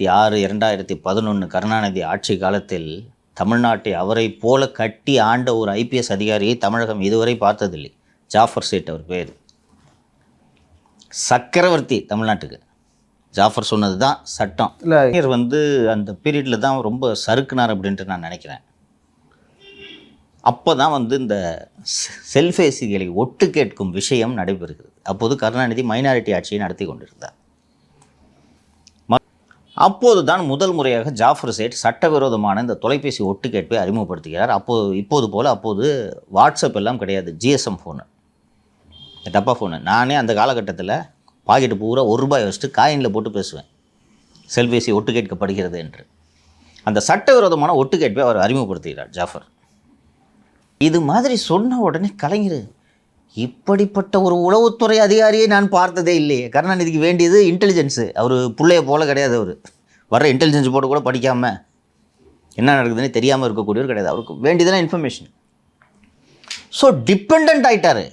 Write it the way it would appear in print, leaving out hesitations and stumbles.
6 2011 கருணாநிதி ஆட்சி காலத்தில் தமிழ்நாட்டை அவரை போல கட்டி ஆண்ட ஒரு ஐபிஎஸ் அதிகாரியை தமிழகம் இதுவரை பார்த்ததில்லை. ஜாஃபர் சேட் அவர் பேர். சக்கரவர்த்தி தமிழ்நாட்டுக்கு. ஜாஃபர் சொன்னது தான் சட்டம். இல்லை அந்த பீரியடில் தான் ரொம்ப சறுக்குனார் அப்படின்ட்டு நான் நினைக்கிறேன். அப்போ தான் இந்த செல்ஃபேசிகளை ஒட்டு கேட்கும் விஷயம் நடைபெறுகிறது. அப்போது கருணாநிதி மைனாரிட்டி ஆட்சியை நடத்தி கொண்டிருந்தார். அப்போது தான் முதல் முறையாக ஜாஃபர் சேட் சட்டவிரோதமான இந்த தொலைபேசி ஒட்டு கேட்பை அறிமுகப்படுத்துகிறார். இப்போது போல் அப்போது வாட்ஸ்அப் எல்லாம் கிடையாது, ஜிஎஸ்எம் ஃபோனு, டப்பா ஃபோனு. நானே அந்த காலகட்டத்தில் பாக்கெட்டு பூரா ₹1 வச்சுட்டு காயினில் போட்டு பேசுவேன், செல்பேசி ஒட்டு கேட்கப்படுகிறது என்று. அந்த சட்டவிரோதமான ஒட்டு கேட்பை அவர் அறிமுகப்படுத்துகிறார் ஜாஃபர். இது மாதிரி சொன்ன உடனே கலைஞர், இப்படிப்பட்ட ஒரு உளவுத்துறை அதிகாரியை நான் பார்த்ததே இல்லையே. கருணாநிதிக்கு வேண்டியது இன்டெலிஜென்ஸு. அவர் பிள்ளைய போல கிடையாது. அவர் வர்ற இன்டெலிஜென்ஸ் போட்டு கூட படிக்காமல் என்ன நடக்குதுன்னு தெரியாமல் இருக்கக்கூடியவர் கிடையாது. அவருக்கு வேண்டியதுனா இன்ஃபர்மேஷன். ஸோ டிபெண்ட் ஆகிட்டார்.